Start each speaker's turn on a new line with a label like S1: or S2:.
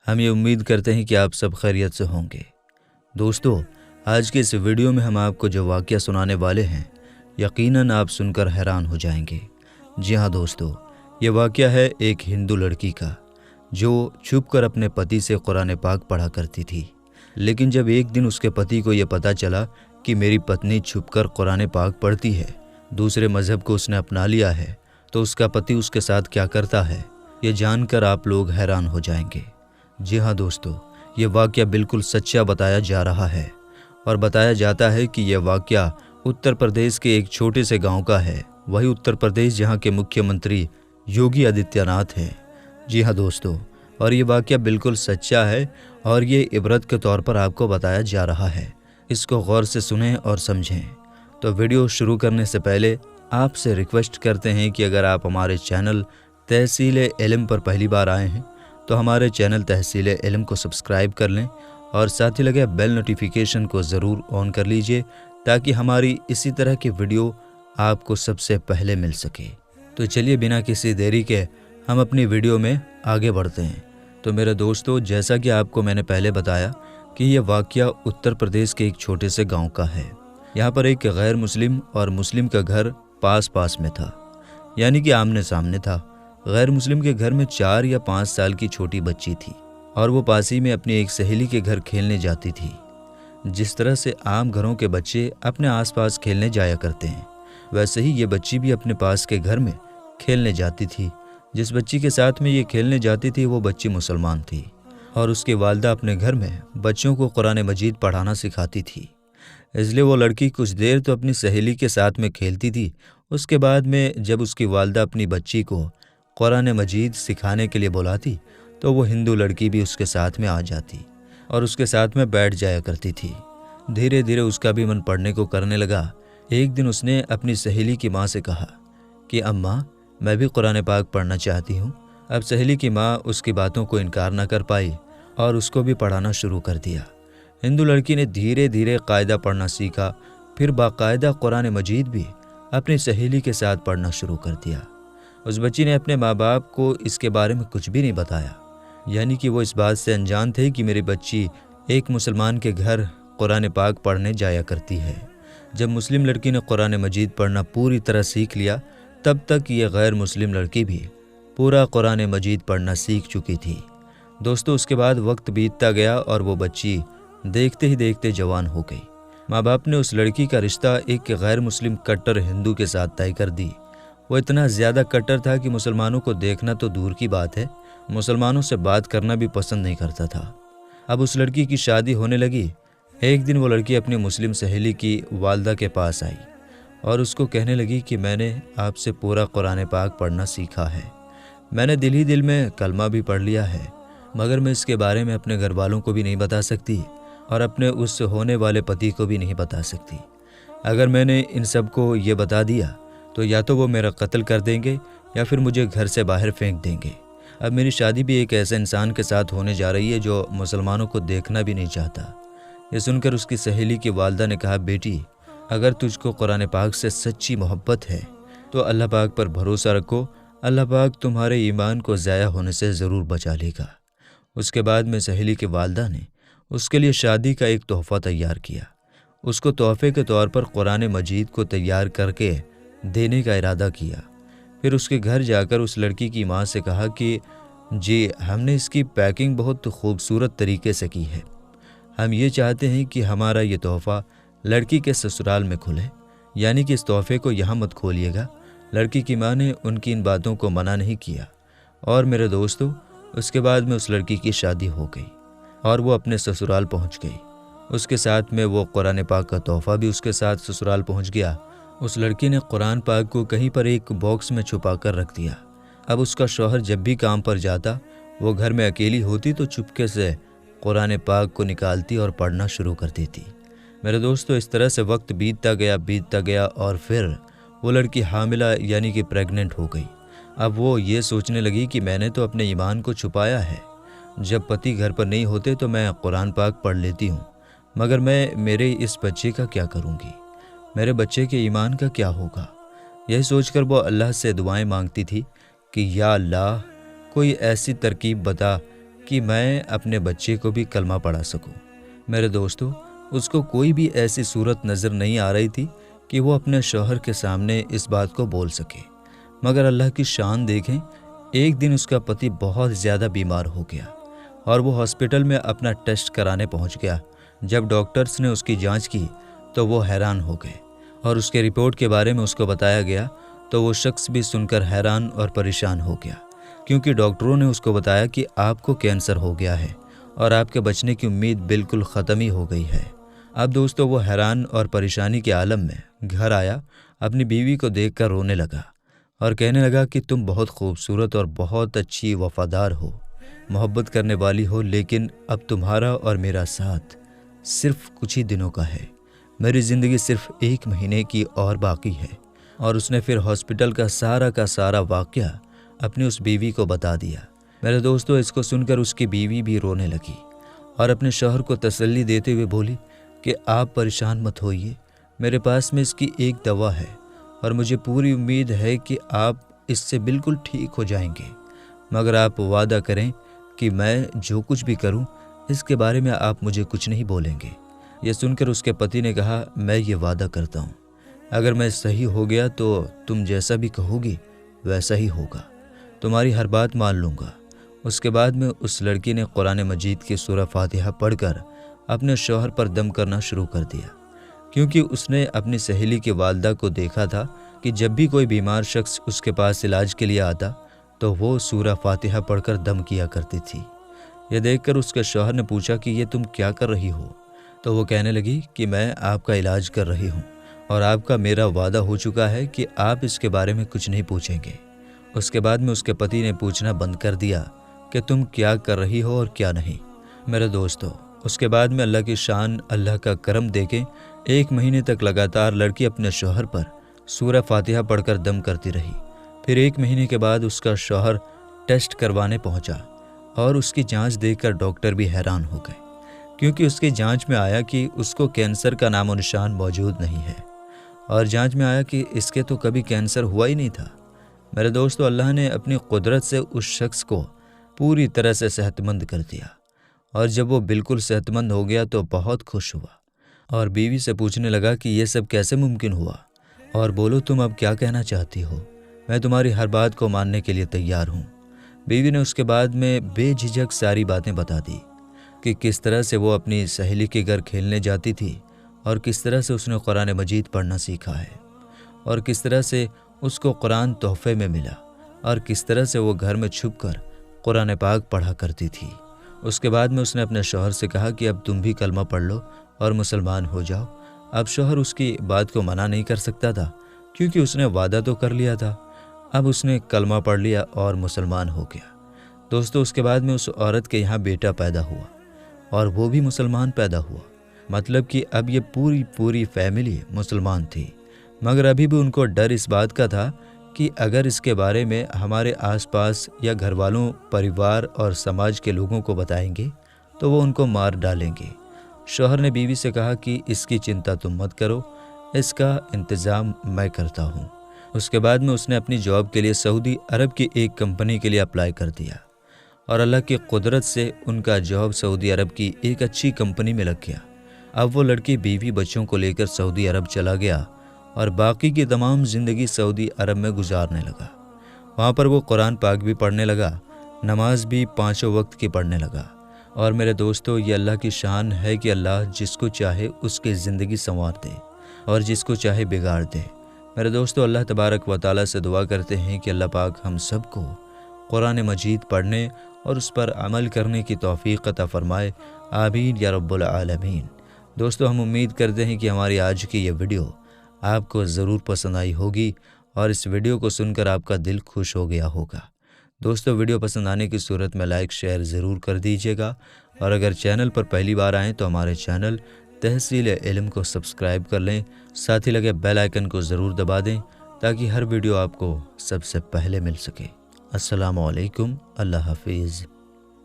S1: हम ये उम्मीद करते हैं कि आप सब खैरियत से होंगे। दोस्तों, आज के इस वीडियो में हम आपको जो वाक़या सुनाने वाले हैं, यकीनन आप सुनकर हैरान हो जाएंगे। जी हाँ दोस्तों, ये वाक़या है एक हिंदू लड़की का जो छुपकर अपने पति से कुरान पाक पढ़ा करती थी। लेकिन जब एक दिन उसके पति को ये पता चला कि मेरी पत्नी छुपकर कुरान पाक पढ़ती है, दूसरे मज़हब को उसने अपना लिया है, तो उसका पति उसके साथ क्या करता है, ये जानकर आप लोग हैरान हो जाएंगे। जी हाँ दोस्तों, ये वाक़या बिल्कुल सच्चा बताया जा रहा है और बताया जाता है कि यह वाक़या उत्तर प्रदेश के एक छोटे से गांव का है। वही उत्तर प्रदेश जहां के मुख्यमंत्री योगी आदित्यनाथ हैं। जी हाँ दोस्तों, और ये वाक़या बिल्कुल सच्चा है और ये इबरत के तौर पर आपको बताया जा रहा है। इसको गौर से सुनें और समझें। तो वीडियो शुरू करने से पहले आपसे रिक्वेस्ट करते हैं कि अगर आप हमारे चैनल तहसील-ए-इल्म पर पहली बार आए हैं तो हमारे चैनल तहसील-ए-इल्म को सब्सक्राइब कर लें और साथ ही लगे बेल नोटिफिकेशन को ज़रूर ऑन कर लीजिए ताकि हमारी इसी तरह की वीडियो आपको सबसे पहले मिल सके। तो चलिए बिना किसी देरी के हम अपनी वीडियो में आगे बढ़ते हैं। तो मेरे दोस्तों, जैसा कि आपको मैंने पहले बताया कि यह वाक़या उत्तर प्रदेश के एक छोटे से गाँव का है। यहाँ पर एक गैर मुस्लिम और मुस्लिम का घर पास पास में था, यानी कि आमने सामने था। गैर मुस्लिम के घर में 4 या 5 साल की छोटी बच्ची थी और वो पास ही में अपनी एक सहेली के घर खेलने जाती थी। जिस तरह से आम घरों के बच्चे अपने आसपास खेलने जाया करते हैं, वैसे ही ये बच्ची भी अपने पास के घर में खेलने जाती थी। जिस बच्ची के साथ में ये खेलने जाती थी वो बच्ची मुसलमान थी और उसकी वालिदा अपने घर में बच्चों को कुरान मजीद पढ़ाना सिखाती थी। इसलिए वो लड़की कुछ देर तो अपनी सहेली के साथ में खेलती थी। उसके बाद में जब उसकी वालिदा अपनी बच्ची को कुरान मजीद सिखाने के लिए बुलाती तो वो हिंदू लड़की भी उसके साथ में आ जाती और उसके साथ में बैठ जाया करती थी। धीरे धीरे उसका भी मन पढ़ने को करने लगा। एक दिन उसने अपनी सहेली की माँ से कहा कि अम्मा, मैं भी कुरान पाक पढ़ना चाहती हूँ। अब सहेली की माँ उसकी बातों को इनकार न कर पाई और उसको भी पढ़ाना शुरू कर दिया। हिंदू लड़की ने धीरे धीरे कायदा पढ़ना सीखा, फिर बाकायदा कुरान मजीद भी अपनी सहेली के साथ पढ़ना शुरू कर दिया। उस बच्ची ने अपने माँ बाप को इसके बारे में कुछ भी नहीं बताया, यानी कि वो इस बात से अनजान थे कि मेरी बच्ची एक मुसलमान के घर कुरान पाक पढ़ने जाया करती है। जब मुस्लिम लड़की ने कुरान मजीद पढ़ना पूरी तरह सीख लिया, तब तक ये गैर मुस्लिम लड़की भी पूरा कुरान मजीद पढ़ना सीख चुकी थी। दोस्तों, उसके बाद वक्त बीतता गया और वो बच्ची देखते ही देखते जवान हो गई। माँ बाप ने उस लड़की का रिश्ता एक गैर मुस्लिम कट्टर हिंदू के साथ तय कर दी। वो इतना ज़्यादा कट्टर था कि मुसलमानों को देखना तो दूर की बात है, मुसलमानों से बात करना भी पसंद नहीं करता था। अब उस लड़की की शादी होने लगी। एक दिन वो लड़की अपनी मुस्लिम सहेली की वालिदा के पास आई और उसको कहने लगी कि मैंने आपसे पूरा कुरान पाक पढ़ना सीखा है। मैंने दिल ही दिल में कलमा भी पढ़ लिया है, मगर मैं इसके बारे में अपने घर वालों को भी नहीं बता सकती और अपने उससे होने वाले पति को भी नहीं बता सकती। अगर मैंने इन सब को ये बता दिया तो या तो वो मेरा कत्ल कर देंगे या फिर मुझे घर से बाहर फेंक देंगे। अब मेरी शादी भी एक ऐसे इंसान के साथ होने जा रही है जो मुसलमानों को देखना भी नहीं चाहता। ये सुनकर उसकी सहेली की वालिदा ने कहा, बेटी, अगर तुझको कुरान पाक से सच्ची मोहब्बत है तो अल्लाह पाक पर भरोसा रखो। अल्लाह पाक तुम्हारे ईमान को ज़ाया होने से ज़रूर बचा लेगा। उसके बाद में सहेली की वालिदा ने उसके लिए शादी का एक तोहफ़ा तैयार किया। उसको तोहफ़े के तौर पर कुरान मजीद को तैयार करके देने का इरादा किया। फिर उसके घर जाकर उस लड़की की माँ से कहा कि जी, हमने इसकी पैकिंग बहुत खूबसूरत तरीके से की है। हम ये चाहते हैं कि हमारा ये तोहफ़ा लड़की के ससुराल में खुले, यानी कि इस तोहफ़े को यहाँ मत खोलिएगा। लड़की की माँ ने उनकी इन बातों को मना नहीं किया और मेरे दोस्तों, उसके बाद में उस लड़की की शादी हो गई और वो अपने ससुराल पहुँच गई। उसके साथ में वो कुरान पाक का तोहफ़ा भी उसके साथ ससुराल पहुँच गया। उस लड़की ने कुरान पाक को कहीं पर एक बॉक्स में छुपा कर रख दिया। अब उसका शौहर जब भी काम पर जाता, वो घर में अकेली होती तो चुपके से कुरान पाक को निकालती और पढ़ना शुरू कर देती। मेरे दोस्तों, इस तरह से वक्त बीतता गया और फिर वो लड़की हामिला यानी कि प्रेग्नेंट हो गई। अब वो ये सोचने लगी कि मैंने तो अपने ईमान को छुपाया है, जब पति घर पर नहीं होते तो मैं कुरान पाक पढ़ लेती हूँ, मगर मैं मेरे इस बच्चे का क्या करूँगी, मेरे बच्चे के ईमान का क्या होगा। यही सोचकर वो अल्लाह से दुआएं मांगती थी कि या अल्लाह, कोई ऐसी तरकीब बता कि मैं अपने बच्चे को भी कलमा पढ़ा सकूं। मेरे दोस्तों, उसको कोई भी ऐसी सूरत नज़र नहीं आ रही थी कि वो अपने शौहर के सामने इस बात को बोल सके। मगर अल्लाह की शान देखें, एक दिन उसका पति बहुत ज़्यादा बीमार हो गया और वो हॉस्पिटल में अपना टेस्ट कराने पहुंच गया। जब डॉक्टर्स ने उसकी जांच की तो वो हैरान हो गए और उसके रिपोर्ट के बारे में उसको बताया गया तो वो शख्स भी सुनकर हैरान और परेशान हो गया, क्योंकि डॉक्टरों ने उसको बताया कि आपको कैंसर हो गया है और आपके बचने की उम्मीद बिल्कुल ख़त्म ही हो गई है। अब दोस्तों, वो हैरान और परेशानी के आलम में घर आया, अपनी बीवी को देखकर रोने लगा और कहने लगा कि तुम बहुत खूबसूरत और बहुत अच्छी वफादार हो, मोहब्बत करने वाली हो, लेकिन अब तुम्हारा और मेरा साथ सिर्फ कुछ ही दिनों का है। मेरी ज़िंदगी सिर्फ 1 महीने की और बाकी है। और उसने फिर हॉस्पिटल का सारा वाक़या अपनी उस बीवी को बता दिया। मेरे दोस्तों, इसको सुनकर उसकी बीवी भी रोने लगी और अपने शौहर को तसल्ली देते हुए बोली कि आप परेशान मत होइए, मेरे पास में इसकी एक दवा है और मुझे पूरी उम्मीद है कि आप इससे बिल्कुल ठीक हो जाएंगे, मगर आप वादा करें कि मैं जो कुछ भी करूं इसके बारे में आप मुझे कुछ नहीं बोलेंगे। यह सुनकर उसके पति ने कहा, मैं ये वादा करता हूं, अगर मैं सही हो गया तो तुम जैसा भी कहोगी वैसा ही होगा, तुम्हारी हर बात मान लूँगा। उसके बाद में उस लड़की ने कुरान मजीद की सूरह फातिहा पढ़कर अपने शौहर पर दम करना शुरू कर दिया, क्योंकि उसने अपनी सहेली की वालदा को देखा था कि जब भी कोई बीमार शख्स उसके पास इलाज के लिए आता तो वो सूरह फातिहा पढ़कर दम किया करती थी। यह देखकर उसके शौहर ने पूछा कि ये तुम क्या कर रही हो? तो वो कहने लगी कि मैं आपका इलाज कर रही हूँ और आपका मेरा वादा हो चुका है कि आप इसके बारे में कुछ नहीं पूछेंगे। उसके बाद में उसके पति ने पूछना बंद कर दिया कि तुम क्या कर रही हो और क्या नहीं। मेरे दोस्तों, उसके बाद में अल्लाह की शान, अल्लाह का करम देखें, 1 महीने तक लगातार लड़की अपने शौहर पर सूरह फातिहा पढ़कर दम करती रही। फिर 1 महीने के बाद उसका शौहर टेस्ट करवाने पहुंचा और उसकी जांच देखकर डॉक्टर भी हैरान हो गए, क्योंकि उसकी जांच में आया कि उसको कैंसर का नामो निशान मौजूद नहीं है और जांच में आया कि इसके तो कभी कैंसर हुआ ही नहीं था। मेरे दोस्तों, अल्लाह ने अपनी कुदरत से उस शख्स को पूरी तरह से सेहतमंद कर दिया और जब वो बिल्कुल सेहतमंद हो गया तो बहुत खुश हुआ और बीवी से पूछने लगा कि ये सब कैसे मुमकिन हुआ, और बोलो तुम अब क्या कहना चाहती हो, मैं तुम्हारी हर बात को मानने के लिए तैयार हूँ। बीवी ने उसके बाद में बेझिझक सारी बातें बता दी कि किस तरह से वो अपनी सहेली के घर खेलने जाती थी और किस तरह से उसने कुरान मजीद पढ़ना सीखा है और किस तरह से उसको कुरान तोहफे में मिला और किस तरह से वो घर में छुपकर कुरान पाक पढ़ा करती थी। उसके बाद में उसने अपने शौहर से कहा कि अब तुम भी कलमा पढ़ लो और मुसलमान हो जाओ। अब शौहर उसकी बात को मना नहीं कर सकता था, क्योंकि उसने वादा तो कर लिया था। अब उसने कलमा पढ़ लिया और मुसलमान हो गया। दोस्तों, उसके बाद में उस औरत के यहाँ बेटा पैदा हुआ और वो भी मुसलमान पैदा हुआ, मतलब कि अब ये पूरी फैमिली मुसलमान थी। मगर अभी भी उनको डर इस बात का था कि अगर इसके बारे में हमारे आसपास या घर वालों, परिवार और समाज के लोगों को बताएंगे तो वो उनको मार डालेंगे। शौहर ने बीवी से कहा कि इसकी चिंता तुम मत करो, इसका इंतज़ाम मैं करता हूँ। उसके बाद में उसने अपनी जॉब के लिए सऊदी अरब की एक कंपनी के लिए अप्लाई कर दिया और अल्लाह की कुदरत से उनका जॉब सऊदी अरब की एक अच्छी कंपनी में लग गया। अब वो लड़की बीवी बच्चों को लेकर सऊदी अरब चला गया और बाकी की तमाम ज़िंदगी सऊदी अरब में गुजारने लगा। वहाँ पर वो कुरान पाक भी पढ़ने लगा, नमाज भी 5 वक्त की पढ़ने लगा। और मेरे दोस्तों, ये अल्लाह की शान है कि अल्लाह जिसको चाहे उसकी ज़िंदगी संवार दे और जिसको चाहे बिगाड़ दे। मेरे दोस्तों, अल्लाह तबारक व तआला से दुआ करते हैं कि अल्लाह पाक हम सबको कुरान मजीद पढ़ने और उस पर अमल करने की तौफीक अता फरमाए। आमीन या रब्बुल आलमीन। दोस्तों, हम उम्मीद करते हैं कि हमारी आज की ये वीडियो आपको ज़रूर पसंद आई होगी और इस वीडियो को सुनकर आपका दिल खुश हो गया होगा। दोस्तों, वीडियो पसंद आने की सूरत में लाइक शेयर ज़रूर कर दीजिएगा और अगर चैनल पर पहली बार आएँ तो हमारे चैनल तहसील इल्म को सब्सक्राइब कर लें, साथ ही लगे बेल आइकन को ज़रूर दबा दें ताकि हर वीडियो आपको सबसे पहले मिल सके। अस्सलामु अलैकुम, अल्लाह हाफिज़।